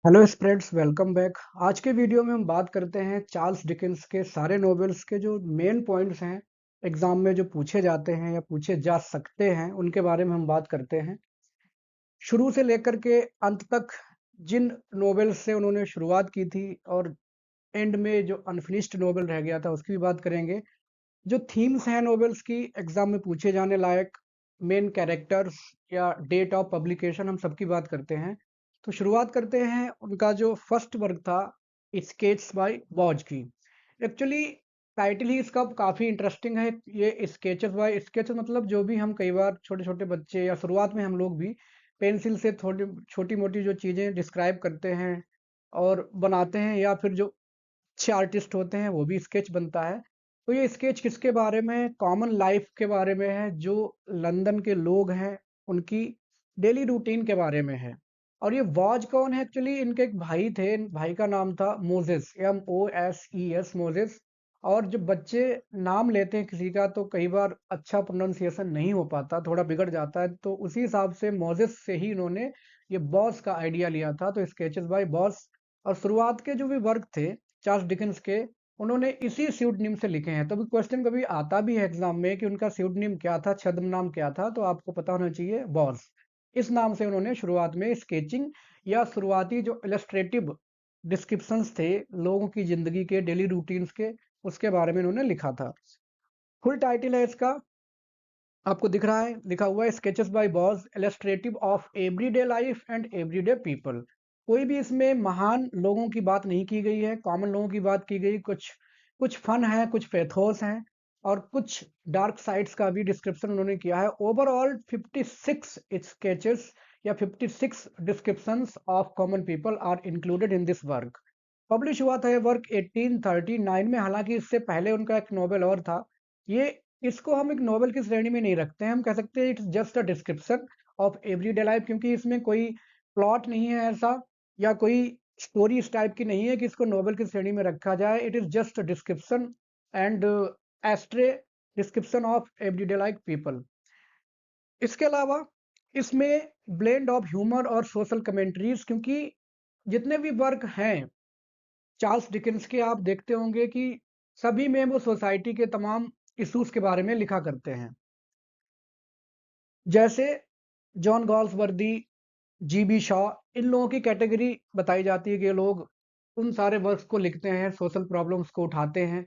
Hello spreads, welcome back. आज के video में हम बात करते हैं चार्ल्स डिकेंस के सारे नॉवेल्स के जो मेन पॉइंट्स हैं, एग्जाम में जो पूछे जाते हैं या पूछे जा सकते हैं, उनके बारे में हम बात करते हैं। शुरू से लेकर के अंत तक जिन नॉवेल्स से उन्होंने शुरुआत की थी और एंड में जो अनफिनिश्ड नॉवेल रह गया था उसकी भी बात करेंगे। जो थीम्स हैं नॉवेल्स की, एग्जाम में पूछे जाने लायक मेन कैरेक्टर्स या डेट ऑफ पब्लिकेशन, हम सबकी बात करते हैं। तो शुरुआत करते हैं उनका जो फर्स्ट वर्क था, स्केट्स बाय बॉज की। एक्चुअली टाइटल ही इसका काफ़ी इंटरेस्टिंग है। ये स्केचेस बाय स्केच मतलब जो भी हम कई बार छोटे छोटे बच्चे या शुरुआत में हम लोग भी पेंसिल से थोड़ी छोटी मोटी जो चीज़ें डिस्क्राइब करते हैं और बनाते हैं, या फिर जो अच्छे आर्टिस्ट होते हैं वो भी स्केच बनता है। तो ये स्केच किसके बारे में है? कॉमन लाइफ के बारे में है, जो लंदन के लोग हैं उनकी डेली रूटीन के बारे में है। और ये वॉज कौन है? एक्चुअली इनके एक भाई थे, भाई का नाम था मोजेस, MOSES, मोजेस। और जब बच्चे नाम लेते हैं किसी का तो कई बार अच्छा प्रोनाउंसिएशन नहीं हो पाता, थोड़ा बिगड़ जाता है, तो उसी हिसाब से मोजेस से ही इन्होंने ये बॉस का आइडिया लिया था, तो स्केचेस बाय बॉस। और शुरुआत के जो भी वर्क थे चार्ल्स डिकेंस के, उन्होंने इसी स्यूडोनिम से लिखे हैं। तो भी क्वेश्चन कभी आता भी है एग्जाम में कि उनका स्यूडोनिम क्या था, छद्म नाम क्या था, तो आपको पता होना चाहिए बॉस। इस नाम से उन्होंने शुरुआत में स्केचिंग या शुरुआती जो इलस्ट्रेटिव डिस्क्रिप्शंस थे लोगों की जिंदगी के, डेली रूटीन्स के, उसके बारे में उन्होंने लिखा था। फुल टाइटल है इसका, आपको दिख रहा है, लिखा हुआ है sketches by Boz, illustrative of everyday life and everyday people. कोई भी इसमें महान लोगों की बात नहीं की गई है, कॉमन लोगों की बात की गई। कुछ कुछ फन है, कुछ पैथोस हैं, और कुछ डार्क साइड्स का भी डिस्क्रिप्शन उन्होंने किया है। ओवरऑल 56 स्केचेस या 56 descriptions of common people are included in this work. Publish हुआ था ये वर्क 1839 में। हालांकि इससे पहले उनका एक नोवेल और था। ये इसको हम एक नोवेल की श्रेणी में नहीं रखते हैं, हम कह सकते हैं it's just a description of everyday life, क्योंकि इसमें कोई प्लॉट नहीं है ऐसा, या कोई स्टोरी इस टाइप की नहीं है कि इसको नोवेल की श्रेणी में रखा जाए। It is just a description and ashtray description of everyday life people. इसके अलावा इसमें ब्लेंड ऑफ ह्यूमर और सोशल कमेंट्रीज, क्योंकि जितने भी वर्क हैं चार्ल्स डिकेंस के, आप देखते होंगे कि सभी में वो सोसाइटी के तमाम इश्यूज के बारे में लिखा करते हैं। जैसे जॉन गॉल्सवर्दी, GB शॉ, इन लोगों की कैटेगरी बताई जाती है कि ये लोग उन सारे वर्क्स को लिखते हैं, सोशल प्रॉब्लम्स को उठाते हैं।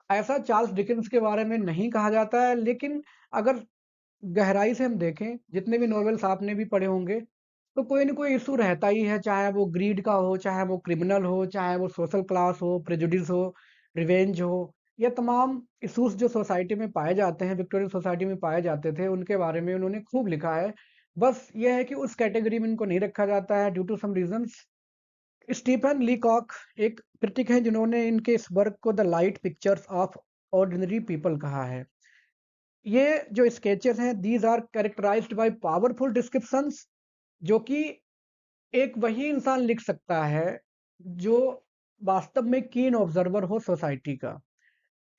ऐसा चार्ल्स डिकेंस के बारे में नहीं कहा जाता है, लेकिन अगर गहराई से हम देखें, जितने भी नॉवेल्स आपने भी पढ़े होंगे, तो कोई ना कोई इशू रहता ही है, चाहे वो ग्रीड का हो, चाहे वो क्रिमिनल हो, चाहे वो सोशल क्लास हो, प्रेजुडिस हो, रिवेंज हो, या तमाम इश्यूज जो सोसाइटी में पाए जाते हैं, विक्टोरियन सोसाइटी में पाए जाते थे, उनके बारे में उन्होंने खूब लिखा है। बस यह है कि उस कैटेगरी में इनको नहीं रखा जाता है due to some reasons. Stephen Leacock एक क्रिटिक हैं जिन्होंने इनके इस वर्क को the light pictures of ordinary people कहा है। ये जो स्केचेस हैं, these are characterised by powerful descriptions, जो कि एक वही इंसान लिख सकता है जो वास्तव में कीन ऑब्जर्वर हो सोसाइटी का,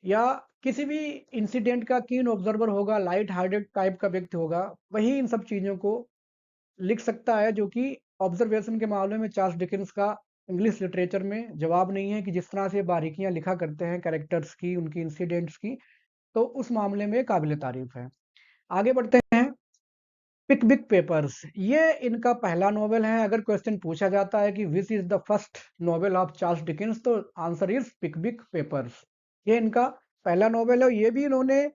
या किसी भी इंसिडेंट का कीन ऑब्जर्वर होगा, लाइट हार्टेड टाइप का व्यक्ति होगा, वही इन सब चीज़ों को लिख सकता है। जो कि ऑब्जर्वेशन के मामले में चार्ल्स डिकेंस का इंग्लिश लिटरेचर में जवाब नहीं है, कि जिस तरह से बारीकियां लिखा करते हैं कैरेक्टर्स की, उनकी इंसिडेंट्स की, तो उस मामले में काबिल तारीफ है। आगे बढ़ते हैं। पिकविक पेपर्स, ये इनका पहला नॉवेल है। अगर क्वेश्चन पूछा जाता है कि which is the first novel of Charles Dickens, तो आंसर इज पिकविक पेपर्स। ये इनका पहला नॉवेल है। ये भी इन्होंने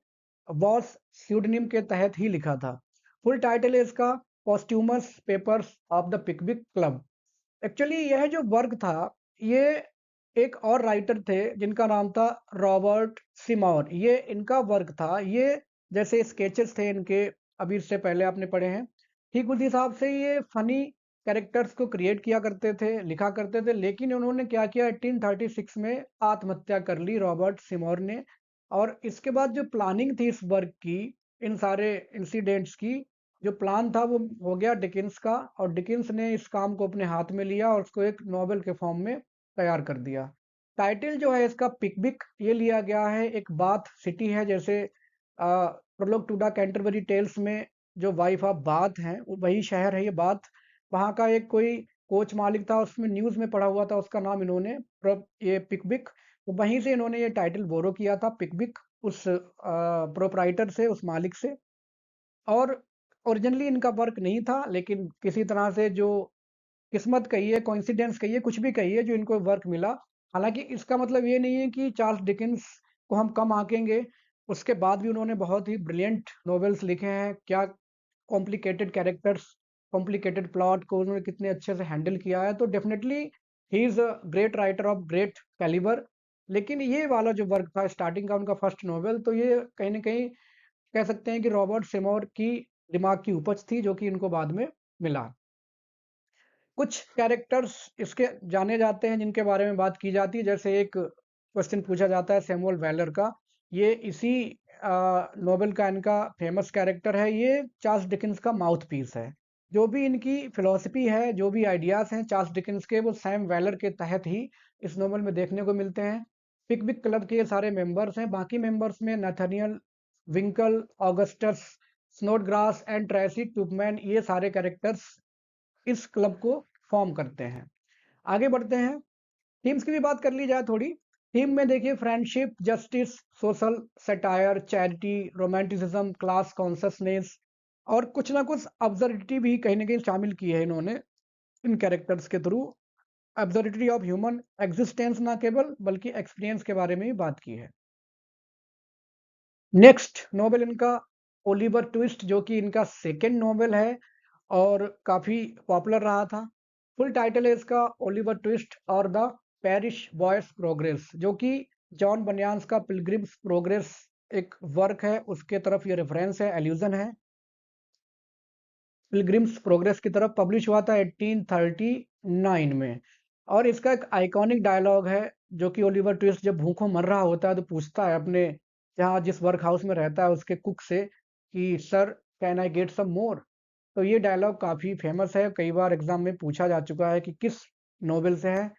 बॉस स्यूडोनिम के तहत ही लिखा था। फुल टाइटल है इसका posthumous papers of the Pickwick club. Actually यह जो वर्क था, ये एक और राइटर थे जिनका नाम था रॉबर्ट सिमोर, ये इनका वर्क था। ये जैसे स्केचेस थे इनके, अभी इससे पहले आपने पढ़े हैं, ठीक उस हिसाब से ये फनी कैरेक्टर्स को क्रिएट किया करते थे, लिखा करते थे। लेकिन उन्होंने क्या किया, 1836 में आत्महत्या कर ली रॉबर्ट सिमोर ने। और इसके बाद जो प्लानिंग थी इस वर्क की, इन सारे इंसिडेंट्स की, जो प्लान था वो हो गया डिकेंस का, और डिकेंस ने इस काम को अपने हाथ में लिया और उसको एक नॉवेल के फॉर्म में तैयार कर दिया। टाइटल जो है इसका पिकविक, ये लिया गया है, एक बाथ सिटी है, जैसे prologue to the Canterbury Tales में जो वाइफ ऑफ बाथ हैं, वही शहर है ये बाथ। वहाँ का एक कोई कोच मालिक था, उसमें न्यूज़ में पढ़ा हुआ था उसका नाम इन्होंने ये पिकविक, तो वहीं से इन्होंने ये टाइटल बोरो किया था पिकविक, उस प्रोप्राइटर से, उस मालिक से। और ओरिजिनली इनका वर्क नहीं था, लेकिन किसी तरह से जो किस्मत कहिए, कोइंसिडेंस कहिए, कुछ भी कहिए, जो इनको वर्क मिला। हालाँकि इसका मतलब ये नहीं है कि चार्ल्स डिकेंस को हम कम आँकेंगे, उसके बाद भी उन्होंने बहुत ही ब्रिलियंट नॉवेल्स लिखे हैं। क्या कॉम्प्लिकेटेड कैरेक्टर्स, कॉम्प्लिकेटेड प्लॉट को उन्होंने कितने अच्छे से हैंडल किया है, तो definitely he is a great writer of great calibre. लेकिन ये वाला जो वर्क था, स्टार्टिंग का उनका फर्स्ट नॉवेल, तो ये कहीं न कहीं कह सकते हैं कि रॉबर्ट सिमोर की दिमाग की उपज थी, जो कि इनको बाद में मिला। कुछ कैरेक्टर्स इसके जाने जाते हैं जिनके बारे में बात की जाती है, जैसे एक क्वेश्चन पूछा जाता है सैमुअल वेलर का। ये इसी नोवेल का इनका फेमस कैरेक्टर है। ये चार्ल्स डिकेंस का माउथ पीस है। जो भी इनकी फिलॉसफी है, जो भी आइडियाज हैं चार्ल्स डिकेंस के, वो सैम वेलर के तहत ही इस नोवेल में देखने को मिलते हैं। पिकविक क्लब के ये सारे मेंबर्स हैं। बाकी मेंबर्स में नैथनियल विंकल, ऑगस्टस स्नोडग्रास एंड ट्रेसी टुपमैन, ये सारे कैरेक्टर्स इस क्लब को फॉर्म करते हैं। आगे बढ़ते हैं, थीम्स की भी बात कर ली जाए थोड़ी। थीम में देखिए friendship, justice, social satire, charity, romanticism, class consciousness और कुछ ना कुछ अब्सर्डिटी भी कहीं ना कहीं शामिल की है इन्होंने इन कैरेक्टर्स के through. Absurdity of human existence ना केवल बल्कि एक्सपीरियंस के बारे में भी बात की है। नेक्स्ट नोवेल इनका ओलिवर ट्विस्ट, जो कि इनका सेकेंड नोवेल है और काफ़ी पॉपुलर रहा था। फुल टाइटल है इसका ओलिवर ट्विस्ट और द पैरिश बॉयज प्रोग्रेस, जो कि जॉन बनियान्स का पिलग्रिम्स प्रोग्रेस एक वर्क है, उसके तरफ ये रेफरेंस है, एल्यूजन है। पिलग्रिम्स प्रोग्रेस की तरफ पब्लिश हुआ था 1839 में। और इसका एक आइकॉनिक डायलॉग है, जो कि ओलिवर ट्विस्ट जब भूखों मर रहा होता है तो पूछता है अपने जहाँ जिस वर्क हाउस में रहता है उसके कुक से कि sir can I get some more. तो ये डायलॉग काफ़ी फेमस है, कई बार एग्जाम में पूछा जा चुका है कि किस नोवेल से है,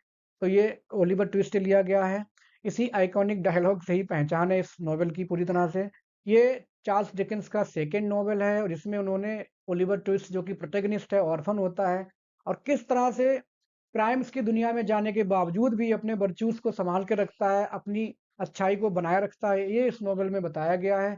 तो ये ओलिवर ट्विस्ट से लिया गया है। इसी आइकॉनिक डायलॉग से ही पहचान है इस नोवेल की पूरी तरह से। ये चार्ल्स डिकेंस का सेकेंड नोवेल है और इसमें उन्होंने ओलिवर ट्विस्ट, जो कि प्रोटैगनिस्ट है, ऑर्फन होता है और किस तरह से क्राइम्स की दुनिया में जाने के बावजूद भी अपने वर्च्यूज को संभाल के रखता है, अपनी अच्छाई को बनाए रखता है, ये इस नोवेल में बताया गया है।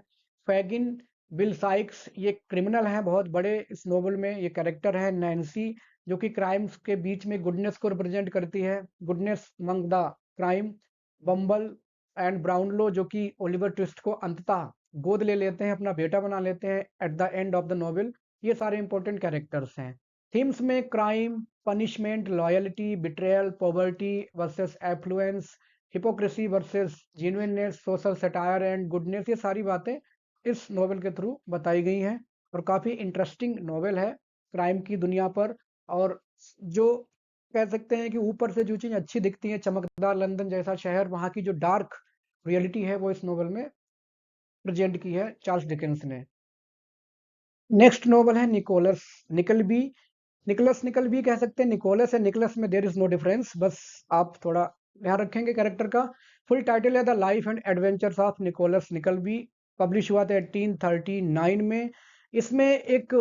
फैगिन बिल साइक्स ये क्रिमिनल हैं बहुत बड़े इस नोवेल में। ये कैरेक्टर है नैन्सी, जो कि क्राइम्स के बीच में गुडनेस को रिप्रेजेंट करती है, गुडनेस मंग the crime. Bumble and Brownlow, जो कि ओलिवर ट्विस्ट को अंततः गोद ले लेते हैं, अपना बेटा बना लेते हैं at the end of the novel. ये सारे इंपॉर्टेंट कैरेक्टर्स हैं। थीम्स में crime, punishment, loyalty, betrayal, poverty versus affluence, hypocrisy versus genuineness, social satire and goodness, ये सारी बातें इस नोवेल के थ्रू बताई गई हैं। और काफ़ी इंटरेस्टिंग नोवेल है क्राइम की दुनिया पर। और जो कह सकते हैं कि ऊपर से जो चीज़ अच्छी दिखती है, चमकदार लंदन जैसा शहर, वहाँ की जो डार्क रियलिटी है वो इस नोवेल में प्रेजेंट की है चार्ल्स डिकेंस ने। नेक्स्ट नोवेल है निकोलस निकलबी। निकोलस निकलबी कह सकते हैं, निकोलस है, निकोलस में देयर इज नो डिफरेंस, बस आप थोड़ा ध्यान रखेंगे कैरेक्टर का। फुल टाइटल है the life and adventures of Nicholas Nickleby, publish हुआ था 1839 में। इसमें एक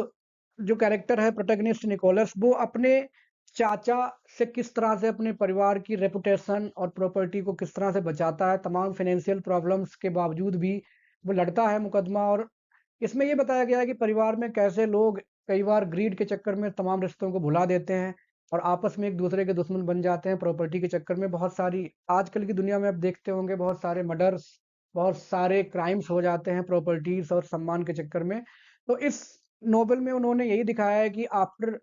जो कैरेक्टर है प्रोटैगनिस्ट निकोलस, वो अपने चाचा से किस तरह से अपने परिवार की रेपुटेशन और प्रॉपर्टी को किस तरह से बचाता है, तमाम फाइनेंशियल प्रॉब्लम्स के बावजूद भी वो लड़ता है मुकदमा। और इसमें ये बताया गया है कि परिवार में कैसे लोग कई बार ग्रीड के चक्कर में तमाम रिश्तों को भुला देते हैं और आपस में एक दूसरे के दुश्मन बन जाते हैं प्रॉपर्टी के चक्कर में। बहुत सारी आजकल की दुनिया में आप देखते होंगे, बहुत सारे मर्डर्स, बहुत सारे क्राइम्स हो जाते हैं प्रॉपर्टीज और सम्मान के चक्कर में। तो इस नोवेल में उन्होंने यही दिखाया है कि after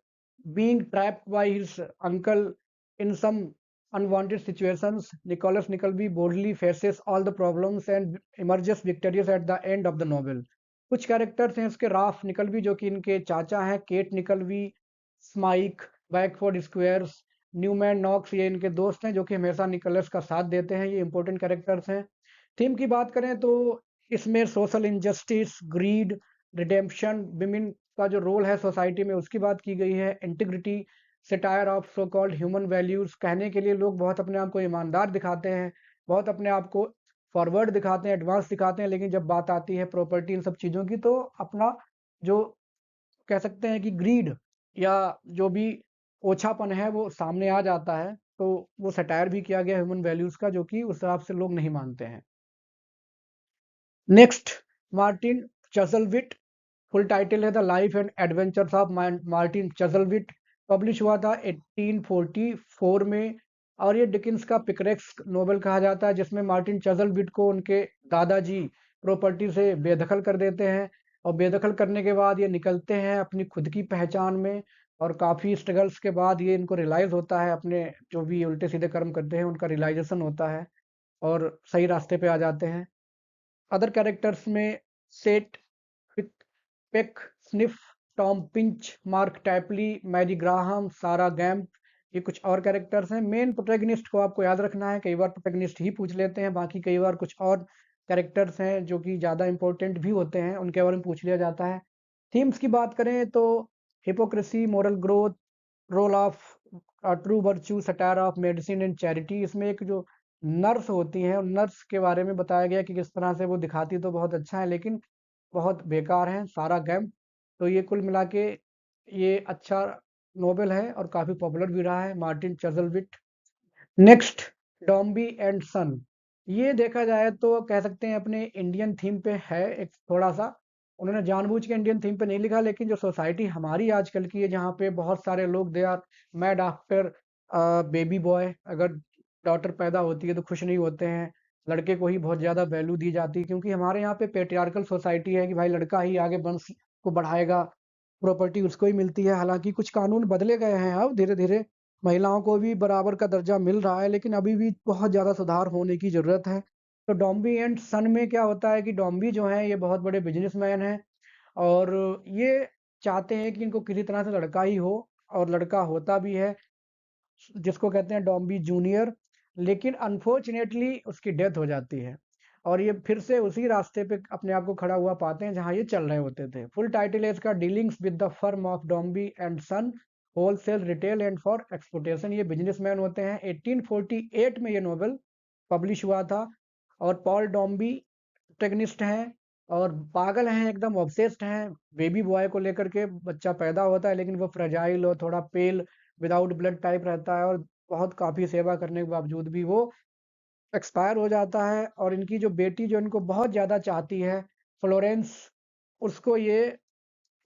being trapped by his uncle in some unwanted situations, Nicholas Nickleby boldly faces all the problems and emerges victorious at the end of the novel. कुछ कैरेक्टर्स हैं इसके, राफ निकलबी जो कि इनके चाचा हैं, केट निकलबी, स्माइक, बैकफोर्ड स्क्वेयर्स, न्यूमैन नॉक्स, ये इनके दोस्त हैं जो कि हमेशा निकोलस का साथ देते हैं। ये इंपॉर्टेंट कैरेक्टर्स हैं। थीम की बात करें तो इसमें social injustice, greed, redemption, women का जो रोल है सोसाइटी में उसकी बात की गई है, integrity, satire of so called human values. कहने के लिए लोग बहुत अपने आप को ईमानदार दिखाते हैं, बहुत अपने आप को फॉरवर्ड दिखाते हैं, एडवांस दिखाते हैं, लेकिन जब बात आती है प्रॉपर्टी इन सब चीज़ों की तो अपना जो कह सकते हैं कि ग्रीड या जो भी ओछापन है वो सामने आ जाता है। तो वो सटायर भी किया गया ह्यूमन वैल्यूज का, जो कि उस हिसाब से लोग नहीं मानते हैं। Next, Martin Chuzzlewit. Full title है the life and adventures of Martin Chuzzlewit. Publish हुआ था 1844 में। और ये डिकिंस का पिकरेक्स नोवेल कहा जाता है, जिसमें मार्टिन चज़ल्विट को उनके दादाजी प्रॉपर्टी से बेदखल कर देते हैं। और बेदखल करने के बाद ये निकलते हैं अपनी खुद की पहचान में। और काफ़ी स्ट्रगल्स के बाद ये इनको रियलाइज़ होता है, अपने जो भी उल्टे सीधे कर्म करते हैं उनका रियलाइजेशन होता है और सही रास्ते पे आ जाते हैं। अदर कैरेक्टर्स में Seth Pecksniff, Tom Pinch, Mark Tapley, Mary Graham, Sarah Gamp, ये कुछ और कैरेक्टर्स हैं। मेन प्रोटैगनिस्ट को आपको याद रखना है, कई बार प्रोटैगनिस्ट ही पूछ लेते हैं, बाकी कई बार कुछ और कैरेक्टर्स हैं जो कि ज़्यादा इंपॉर्टेंट भी होते हैं, उनके बारे में पूछ लिया जाता है। थीम्स की बात करें तो hypocrisy, moral growth, role of true virtue, satire of medicine and charity. इसमें एक जो नर्स होती हैं, नर्स के बारे में बताया गया कि किस तरह से वो दिखाती तो बहुत अच्छा है, लेकिन बहुत बेकार हैं, सारा गैम्प। तो ये कुल मिला के ये अच्छा नोवेल है और काफ़ी पॉपुलर भी रहा है, मार्टिन चज़ल्विट। नेक्स्ट, डॉम्बी एंड सन। ये देखा जाए तो कह सकते हैं अपने इंडियन थीम पे है एक थोड़ा सा। उन्होंने जानबूझ के इंडियन थीम पे नहीं लिखा, लेकिन जो सोसाइटी हमारी आजकल की है, जहाँ पे बहुत सारे लोग they are mad after baby boy. अगर डॉटर पैदा होती है तो खुश नहीं होते हैं, लड़के को ही बहुत ज़्यादा वैल्यू दी जाती है, क्योंकि हमारे यहाँ पे पेट्रियार्कल सोसाइटी है कि भाई लड़का ही आगे वंश को बढ़ाएगा, प्रॉपर्टी उसको ही मिलती है। हालांकि कुछ कानून बदले गए हैं अब धीरे धीरे, महिलाओं को भी बराबर का दर्जा मिल रहा है, लेकिन अभी भी बहुत ज़्यादा सुधार होने की ज़रूरत है। तो डॉम्बी एंड सन में क्या होता है कि डॉम्बी जो है ये बहुत बड़े बिजनेसमैन हैं, और ये चाहते हैं कि इनको किसी तरह से लड़का ही हो, और लड़का होता भी है, जिसको कहते हैं डॉम्बी जूनियर। लेकिन अनफॉर्चुनेटली उसकी डेथ हो जाती है, और ये फिर से उसी रास्ते पे अपने आप को खड़ा हुआ पाते हैं जहां ये चल रहे होते थे। फुल टाइटल है इसका dealings with the firm of Dombey and son, wholesale, retail and for exportation. ये बिजनेसमैन होते हैं। 1848 में ये नोवेल पब्लिश हुआ था। और पॉल डॉम्बी प्रोटैगनिस्ट हैं, और पागल हैं, एकदम ऑब्सेस्ड हैं बेबी बॉय को लेकर के। बच्चा पैदा होता है लेकिन वो फ्रेजाइल और थोड़ा पेल, विदाउट ब्लड टाइप रहता है, और बहुत काफ़ी सेवा करने के बावजूद भी वो एक्सपायर हो जाता है। और इनकी जो बेटी जो इनको बहुत ज़्यादा चाहती है, फ्लोरेंस, उसको ये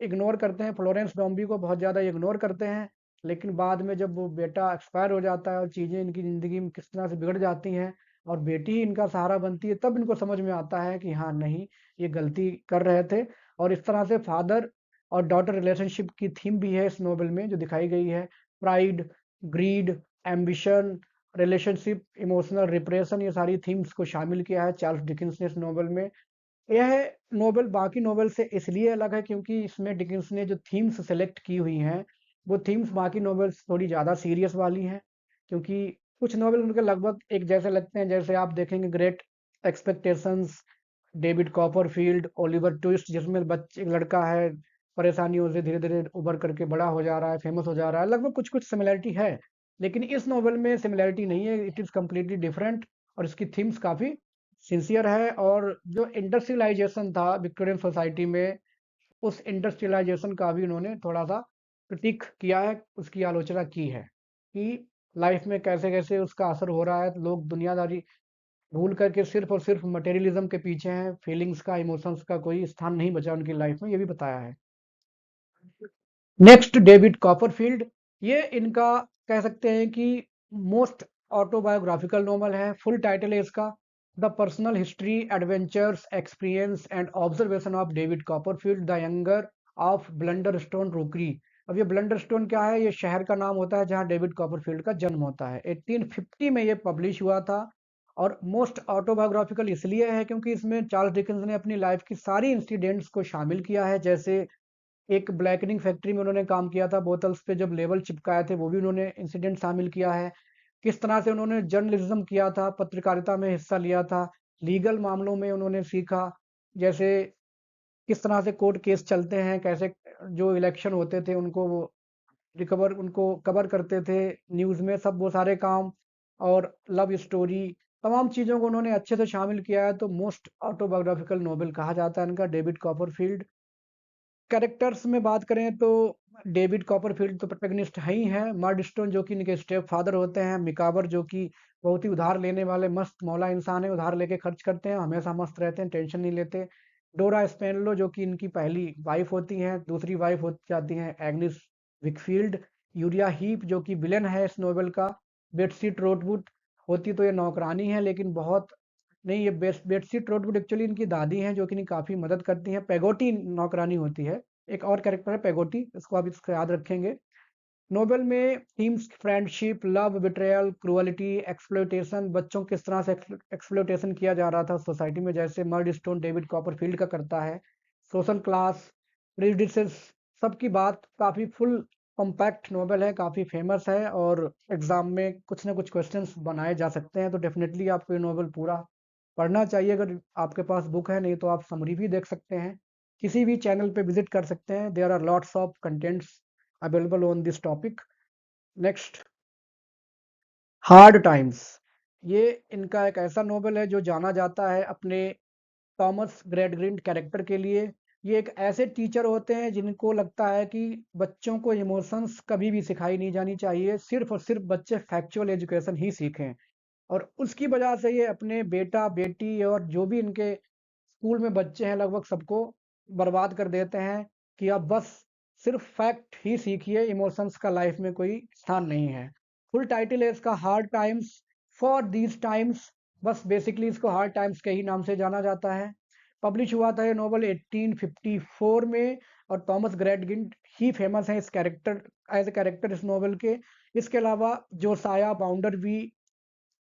इग्नोर करते हैं, फ्लोरेंस डॉम्बी को बहुत ज़्यादा इग्नोर करते हैं। लेकिन बाद में जब वो बेटा एक्सपायर हो जाता है और चीज़ें इनकी ज़िंदगी में किस तरह से बिगड़ जाती हैं, और बेटी ही इनका सहारा बनती है, तब इनको समझ में आता है कि हाँ नहीं, ये गलती कर रहे थे। और इस तरह से फादर और डॉटर रिलेशनशिप की थीम भी है इस नोवेल में जो दिखाई गई है। Pride, greed, ambition, relationship, emotional repression, ये सारी थीम्स को शामिल किया है चार्ल्स डिकिंस ने इस नोवेल में। यह नोवेल बाकी नोवेल से इसलिए अलग है क्योंकि इसमें डिकिंस ने जो थीम्स सेलेक्ट की हुई हैं, वो थीम्स बाकी नोवेल्स थोड़ी ज़्यादा सीरियस वाली हैं। क्योंकि कुछ नोवेल उनके लगभग एक जैसे लगते हैं, जैसे आप देखेंगे great expectations, David Copperfield, Oliver twist, जिसमें बच्चे एक लड़का है, परेशानियों से धीरे धीरे उभर करके बड़ा हो जा रहा है, फेमस हो जा रहा है, लगभग कुछ कुछ सिमिलैरिटी है। लेकिन इस नोवेल में सिमिलैरिटी नहीं है, इट इज़ कम्प्लीटली डिफरेंट। और इसकी थीम्स काफ़ी सिंसियर है। और जो इंडस्ट्रियलाइजेशन था विक्टोरियन सोसाइटी में, उस इंडस्ट्रियलाइजेशन का भी उन्होंने थोड़ा सा क्रिटिक किया है, उसकी आलोचना की है कि लाइफ में कैसे कैसे उसका असर हो रहा है। लोग दुनियादारी भूल करके सिर्फ और सिर्फ मटेरियलिज्म के पीछे हैं, फीलिंग्स का, इमोशंस का कोई स्थान नहीं बचा उनकी लाइफ में, ये भी बताया है। Next, David Copperfield. ये इनका कह सकते हैं कि मोस्ट ऑटोबायोग्राफिकल नॉवल है। फुल टाइटल है इसका the personal history, adventures, experience and observation of David Copperfield the younger of Blunderstone Rookery. अब ये ब्लंडरस्टोन क्या है? ये शहर का नाम होता है जहाँ डेविड कॉपरफील्ड का जन्म होता है। 1850 में ये पब्लिश हुआ था। और मोस्ट ऑटोबायोग्राफिकल इसलिए है क्योंकि इसमें चार्ल्स डिकेंस ने अपनी लाइफ की सारी इंसिडेंट्स को शामिल किया है। जैसे एक ब्लैकनिंग फैक्ट्री में उन्होंने काम किया था, बोतल्स पे जब लेबल चिपकाए थे वो भी उन्होंने इंसिडेंट शामिल किया है। किस तरह से उन्होंने जर्नलिज्म किया था, पत्रकारिता में हिस्सा लिया था, लीगल मामलों में उन्होंने सीखा, जैसे किस तरह से कोर्ट केस चलते हैं, कैसे जो इलेक्शन होते थे उनको वो उनको कवर करते थे न्यूज़ में, सब वो सारे काम। और लव स्टोरी, तमाम चीज़ों को उन्होंने अच्छे से शामिल किया है। तो मोस्ट ऑटोबायोग्राफिकल नोवेल कहा जाता है इनका, डेविड कॉपरफील्ड। कैरेक्टर्स में बात करें तो डेविड कॉपरफील्ड तो प्रोटैगनिस्ट है ही हैं, मर्डस्टोन जो कि इनके स्टेप फादर होते हैं, मिकावर जो कि बहुत ही उधार लेने वाले मस्त मौला इंसान है, उधार लेके खर्च करते हैं, हमेशा मस्त रहते हैं, टेंशन नहीं लेते। डोरा स्पेनलो जो कि इनकी पहली वाइफ होती हैं, दूसरी वाइफ हो जाती हैं एग्निस विकफील्ड। यूरिया हीप जो कि विलेन है इस नोवेल का। बेट्सी ट्रोटवुड होती तो ये नौकरानी है, लेकिन बहुत नहीं, ये बेट्सी ट्रोटवुड एक्चुअली इनकी दादी हैं जो कि इनकी काफ़ी मदद करती हैं। पेगोटी नौकरानी होती है। एक और कैरेक्टर है पेगोटी, इसको आप इसको याद रखेंगे। नोवेल में themes friendship, love, betrayal, cruelty, exploitation, बच्चों को किस तरह से एक्सप्लॉयटेशन किया जा रहा था सोसाइटी में, जैसे मर्डस्टोन डेविड कॉपरफील्ड का करता है। सोशल क्लास, प्रेजुडिसेस, सबकी बात काफ़ी फुल कॉम्पैक्ट नोवेल है, काफ़ी फेमस है और एग्जाम में कुछ ना कुछ क्वेश्चंस बनाए जा सकते हैं, तो डेफिनेटली आपको ये नोवेल पूरा पढ़ना चाहिए। अगर आपके पास बुक है, नहीं तो आप समरी भी देख सकते हैं। किसी भी चैनल पे विजिट कर सकते हैं, there are lots of contents available on this topic. Next, Hard Times. ये इनका एक ऐसा नोवेल है जो जाना जाता है अपने थॉमस ग्रेडग्रिंड कैरेक्टर के लिए। ये एक ऐसे टीचर होते हैं जिनको लगता है कि बच्चों को इमोशंस कभी भी सिखाई नहीं जानी चाहिए, सिर्फ और सिर्फ बच्चे फैक्चुअल एजुकेशन ही सीखें। और उसकी वजह से ये अपने बेटा बेटी और जो भी इनके स्कूल में बच्चे हैं लगभग सबको बर्बाद कर देते हैं कि अब बस सिर्फ फैक्ट ही सीखिए, इमोशंस का लाइफ में कोई स्थान नहीं है। फुल टाइटल है इसका hard times for these times. बस बेसिकली इसको हार्ड टाइम्स के ही नाम से जाना जाता है। पब्लिश हुआ था ये नोवेल 1854 में और थॉमस ग्रेडगिंड ही फेमस है इस कैरेक्टर, एज ए कैरेक्टर इस नोवेल के। इसके अलावा जोसाया बाउंडर भी,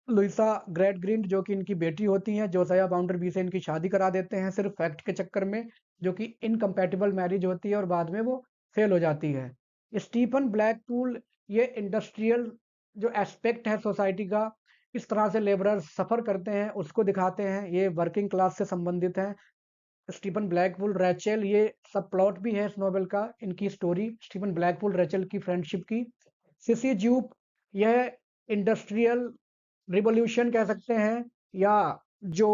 लुइसा ग्रेडग्रिंड जो कि इनकी बेटी होती हैं, जोसाया बाउंडर बी से इनकी शादी करा देते हैं सिर्फ फैक्ट के चक्कर में, जो कि इनकम्पैटिबल मैरिज होती है और बाद में वो फेल हो जाती है। स्टीफन ब्लैकपूल, ये इंडस्ट्रियल जो एस्पेक्ट है सोसाइटी का, किस तरह से लेबरर्स सफ़र करते हैं उसको दिखाते हैं, ये वर्किंग क्लास से संबंधित है। स्टीफन ब्लैकपूल रैचल, ये सब प्लॉट भी है इस नोवेल का, इनकी स्टोरी स्टीफन ब्लैकपूल रैचल की फ्रेंडशिप की। सिसी ज्यूप, यह इंडस्ट्रियल रिवॉल्यूशन कह सकते हैं, या जो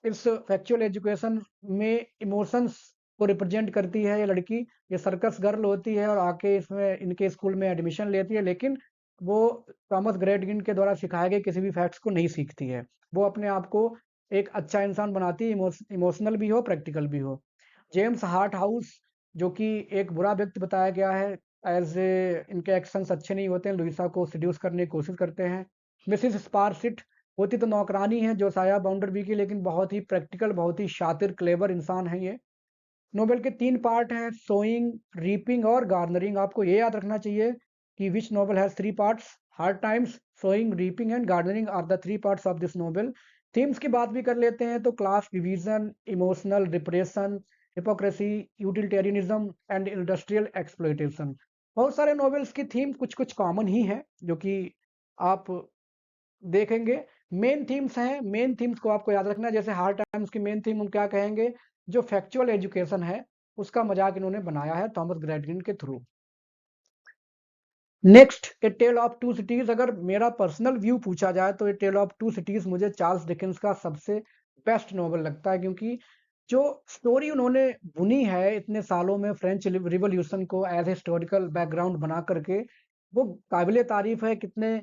इस फैक्चुअल एजुकेशन में इमोशंस को रिप्रेजेंट करती है ये लड़की। ये सर्कस गर्ल होती है और आके इसमें इनके स्कूल में एडमिशन लेती है, लेकिन वो थॉमस ग्रेडगिन के द्वारा सिखाए गए किसी भी फैक्ट्स को नहीं सीखती है। वो अपने आप को एक अच्छा इंसान बनाती है, इमोशनल भी हो प्रैक्टिकल भी हो। जेम्स हार्ट हाउस, जो कि एक बुरा व्यक्ति बताया गया है, एज ए इनके एक्शंस अच्छे नहीं होते हैं, लुइसा को सिड्यूस करने की कोशिश करते हैं। मिसिस स्पारसिट, होती तो नौकरानी है जो साया बाउंडरबी की, लेकिन बहुत ही प्रैक्टिकल, बहुत ही शातिर क्लेवर इंसान है ये। नोवेल के 3 पार्ट हैं, सोइंग, रीपिंग और गार्नरिंग। आपको ये याद रखना चाहिए कि which novel has 3 parts, hard times, sowing, reaping and gardening are the 3 parts of this novel. Themes की बात भी कर लेते हैं तो class division, emotional depression, hypocrisy, utilitarianism and industrial exploitation. बहुत सारे नोवेल्स की थीम कुछ-कुछ कॉमन ही है, जो कि आप देखेंगे। मेन थीम्स हैं, मेन थीम्स को आपको याद रखना है। जैसे हार्ड टाइम्स की मेन थीम हम क्या कहेंगे, जो फैक्चुअल एजुकेशन है उसका मजाक इन्होंने बनाया है थॉमस ग्रेडगिन के through. Next, a tale of two cities. अगर मेरा पर्सनल व्यू पूछा जाए तो a tale of two cities मुझे चार्ल्स डिकेंस का सबसे बेस्ट नॉवल लगता है, क्योंकि जो स्टोरी उन्होंने बुनी है इतने सालों में फ्रेंच रिवॉल्यूशन को एज हिस्टोरिकल बैकग्राउंड बना करके, वो काबिले तारीफ है। कितने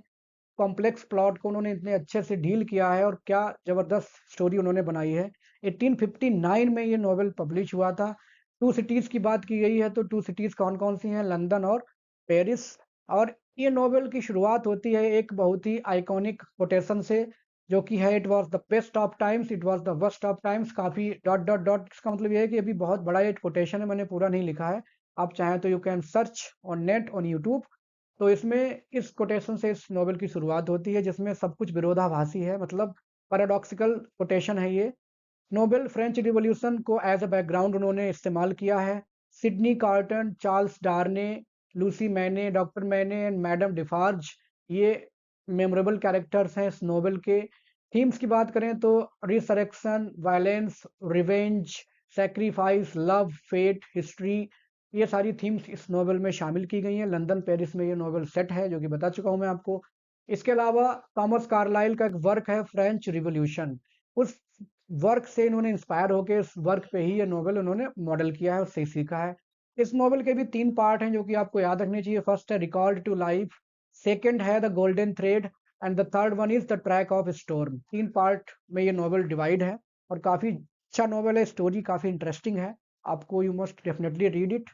कॉम्प्लेक्स प्लॉट को उन्होंने इतने अच्छे से डील किया है और क्या ज़बरदस्त स्टोरी उन्होंने बनाई है। 1859 में ये नॉवेल पब्लिश हुआ था। टू सिटीज़ की बात की गई है तो टू सिटीज़ कौन-कौन सी हैं, लंदन और पेरिस। और ये नॉवेल की शुरुआत होती है एक बहुत ही आइकॉनिक कोटेशन से, जो कि है, it was the best of times, it was the worst of times, काफ़ी डॉट डॉट डॉट। इसका मतलब ये है कि अभी बहुत बड़ा ये कोटेशन है, मैंने पूरा नहीं लिखा है। आप चाहें तो you can search on net on YouTube. तो इसमें इस कोटेशन से इस नॉवेल की शुरुआत होती है, जिसमें सब कुछ विरोधाभासी है, मतलब पैराडॉक्सिकल कोटेशन है ये। नोबेल फ्रेंच रिवॉल्यूशन को एज अ बैकग्राउंड उन्होंने इस्तेमाल किया है। सिडनी कार्टन, चार्ल्स डार्ने, लूसी मैने, डॉक्टर मैने एंड मैडम डिफार्ज, ये मेमोरेबल कैरेक्टर्स हैं इस नोवेल के। थीम्स की बात करें तो resurrection, violence, revenge, sacrifice, love, fate, history, ये सारी थीम्स इस नोवेल में शामिल की गई हैं। लंदन पेरिस में ये नोवेल सेट है, जो कि बता चुका हूँ मैं आपको। इसके अलावा थॉमस कार्लाइल का एक वर्क है फ्रेंच रिवॉल्यूशन, उस वर्क से इन्होंने इंस्पायर होके इस वर्क पे ही ये नोवेल उन्होंने मॉडल किया है, उससे ही सीखा है। इस नॉवेल के भी 3 पार्ट हैं जो कि आपको याद रखने चाहिए। फर्स्ट है रिकॉर्ड टू लाइफ, सेकंड है the golden thread and the third one is the track of storm. 3 part में ये नॉवेल डिवाइड है और काफ़ी अच्छा नॉवेल है, स्टोरी काफ़ी इंटरेस्टिंग है। आपको you must definitely read it.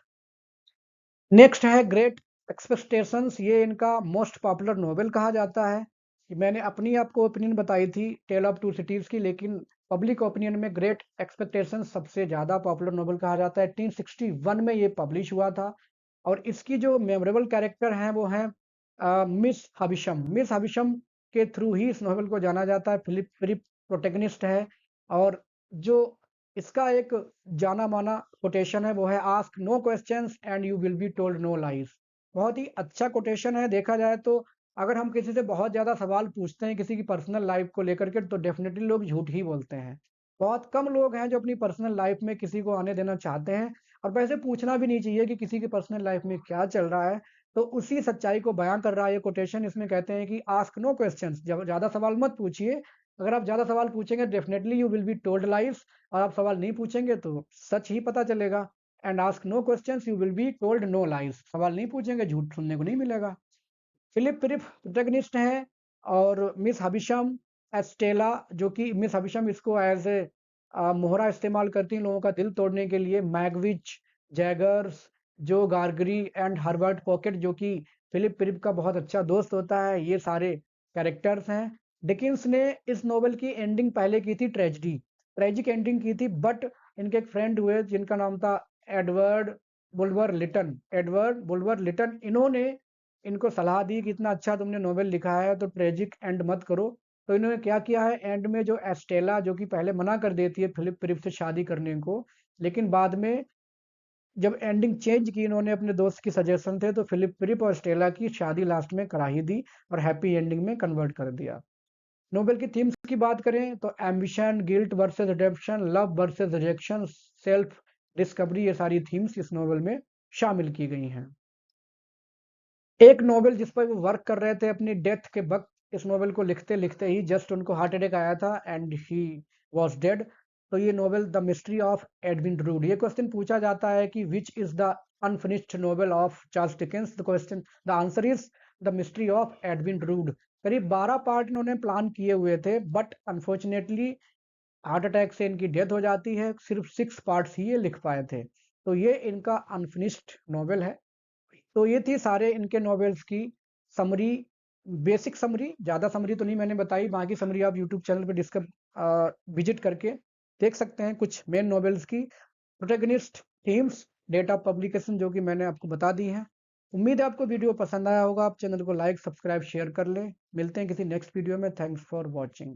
Next है ग्रेट एक्सपेक्टेशंस, ये इनका मोस्ट पॉपुलर नॉवेल कहा जाता है। मैंने अपनी आपको ओपिनियन बताई थी टेल ऑफ टू सिटीज़ की, लेकिन पब्लिक ओपिनियन में ग्रेट एक्सपेक्टेशंस सबसे ज़्यादा पॉपुलर नॉवेल कहा जाता है। 1861 में ये पब्लिश हुआ था और इसकी जो मेमोरेबल कैरेक्टर हैं वो हैं मिस हबिशम। मिस हबिशम के थ्रू ही इस नॉवेल को जाना जाता है। फिलिप क्रिक प्रोटैगनिस्ट है और जो इसका एक जाना माना कोटेशन है वो है ask no questions and you will be told no lies. बहुत ही अच्छा कोटेशन है। देखा जाए तो अगर हम किसी से बहुत ज़्यादा सवाल पूछते हैं किसी की पर्सनल लाइफ को लेकर के, तो डेफिनेटली लोग झूठ ही बोलते हैं। बहुत कम लोग हैं जो अपनी पर्सनल लाइफ में किसी को आने देना चाहते हैं, और वैसे पूछना भी नहीं चाहिए कि किसी की पर्सनल लाइफ में क्या चल रहा है। तो उसी सच्चाई को बयां कर रहा है ये कोटेशन। इसमें कहते हैं कि आस्क नो क्वेश्चंस, जब ज़्यादा सवाल मत पूछिए। अगर आप ज़्यादा सवाल पूछेंगे definitely you will be told lies, और आप सवाल नहीं पूछेंगे तो सच ही पता चलेगा। And ask no questions you will be told no lies, सवाल नहीं पूछेंगे झूठ सुनने को नहीं मिलेगा। फिलिप क्रिक प्रोटैगनिस्ट हैं और मिस हबिशम एस्टेला, जो कि मिस हबिशम इसको एज ए मोहरा इस्तेमाल करती हैं लोगों का दिल तोड़ने के लिए। मैगविच, जैगर्स, जो गार्गरी एंड हर्बर्ट पॉकेट जो कि फिलिप क्रिक का बहुत अच्छा दोस्त होता है, ये सारे कैरेक्टर्स हैं। डिकिंस ने इस नोवेल की एंडिंग पहले की थी ट्रेजिडी, ट्रेजिक एंडिंग की थी, बट इनके एक फ्रेंड हुए जिनका नाम था एडवर्ड बुल्वर लिटन। एडवर्ड बुल्वर लिटन इन्होंने इनको सलाह दी कि इतना अच्छा तुमने नोवेल लिखा है तो ट्रेजिक एंड मत करो। तो इन्होंने क्या किया है, एंड में जो एस्टेला जो कि पहले मना कर देती है फिलिप क्रिक से शादी करने को, लेकिन बाद में जब एंडिंग चेंज की इन्होंने अपने दोस्त की सजेशन थे, तो फिलिप क्रिक और स्टेला की शादी लास्ट में करा ही दी और हैप्पी एंडिंग में कन्वर्ट कर दिया। नोबेल की थीम्स की बात करें तो ambition, guilt versus redemption, love versus rejection, self discovery, ये सारी थीम्स इस नोवेल में शामिल की गई हैं। एक नोवेल जिस पर वो वर्क कर रहे थे अपनी डेथ के वक्त, इस नोवेल को लिखते लिखते ही जस्ट उनको हार्ट अटैक आया था एंड ही वाज डेड। तो ये novel the mystery of Edwin Drood. ये क्वेश्चन पूछा जाता है कि which is the unfinished novel of Charles Dickens. The answer is the mystery of Edwin Drood. करीब 12 पार्ट इन्होंने प्लान किए हुए थे, बट अनफॉर्चुनेटली हार्ट अटैक से इनकी डेथ हो जाती है। सिर्फ 6 पार्ट्स ही ये लिख पाए थे, तो ये इनका अनफिनिश्ड नोवेल है। तो ये थी सारे इनके नॉवेल्स की समरी, बेसिक समरी। ज़्यादा समरी तो नहीं मैंने बताई, बाकी समरी आप यूट्यूब चैनल पे विजिट करके देख सकते हैं। कुछ मेन नॉवेल्स की protagonist, themes, date of publication जो कि मैंने आपको बता दी हैं। उम्मीद है आपको वीडियो पसंद आया होगा। आप चैनल को लाइक, सब्सक्राइब, शेयर कर लें। मिलते हैं किसी नेक्स्ट वीडियो में। Thanks for watching.